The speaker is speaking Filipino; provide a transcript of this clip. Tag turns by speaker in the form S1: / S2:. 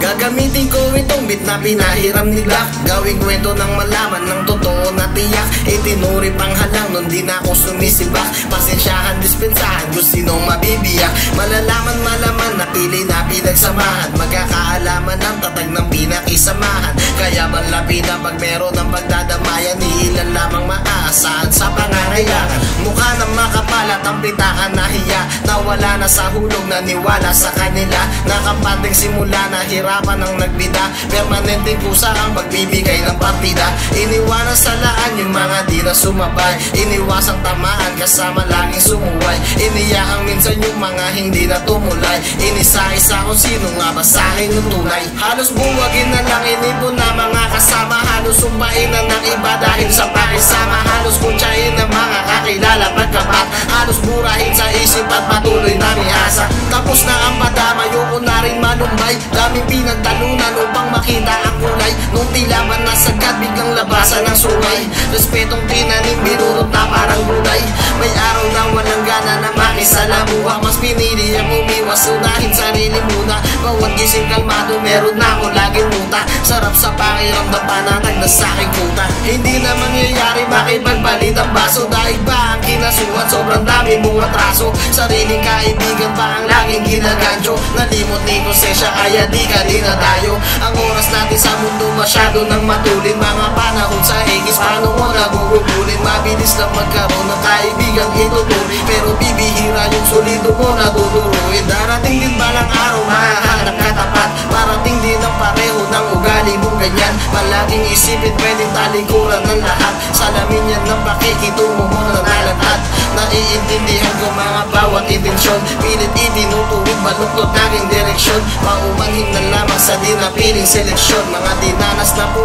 S1: Gagamitin ko itong beat na pinahiram ni Glock. Gawing kwento ng malaman ng totoo na tiyak. Itinuri pang halang nun di na ako sumisibak. Pasensyahan, dispensahan kung sinong mabibiyak. Malalaman malaman na pili na pinagsamahan. Magkakaalaman ng tatag ng pinakisamahan. Kaya malapit na pag meron ng pagdadamayan, ilan lamang maaasahan sa pangangailangan. Mukha ng makapalat ang pitakan na hiya. Nawala na sa hulog, naniwala sa kanila. Nakapating simula na hirapan ang nagbida. Permanenteng kusa ang pagbibigay ng partida. Iniwanan sa laan yung mga di na sumabay. Iniwasang tamaan kasama laging sumuway. Iniyahang minsan yung mga hindi na tumulay. Inisa-isa kung sino nga ba sa'kin yung tunay. Halos buwagin na lang inipon na mga kasama. Halos sumpain na ng iba dahil sa pakisama. Halos kuntsahin ng mga kakilala pagkabat. Halos burahin sa isip at patuloy na mihasa. Tapos na ang madama, yoko na rin manumbay. Daming pinagtalunan upang makita ang kulay. Nung tila man nasagad, biglang labasan ng sungay. Respetong tinanim, binurot na parang gulay. May araw na walang gana na makisalamuha. Mas pinili ang umiwas, unahin sarili muna. Bawat gising kalmado, meron na ako laging muta. Sarap sa pakiramdam, panatag na sa'king kuta. Hindi na mangyayari makipagpalit ang baso. Dahil ba ang kinasuhan, sobrang dami mong atraso. Sariling kaibigan pa ang laging ginagancho. Nalimot ni konsensya, kaya di ka dinadayo. Ang oras natin sa mundo masyado nang matulin. Mga panahon sa higis, paano mo nagugugulin? Mabilis lang magkaroon ng kaibigang ituturi. Pero bibihira yung solido mo na tuturuin. Darating din balang araw, mahahanap ka tapat. Parating din ang pareho ng ugali mong ganyan. Palaging isipin, pwedeng talikuran ng lahat. Salamin yan ng pakikitungo mo na nalaghat. Naiintindihan ko mga bawat intensyon. Pilit itinutuwid, baluktot aking direksyon. Paumanhin na lamang sa di napiling seleksyon. Mga dinanas na po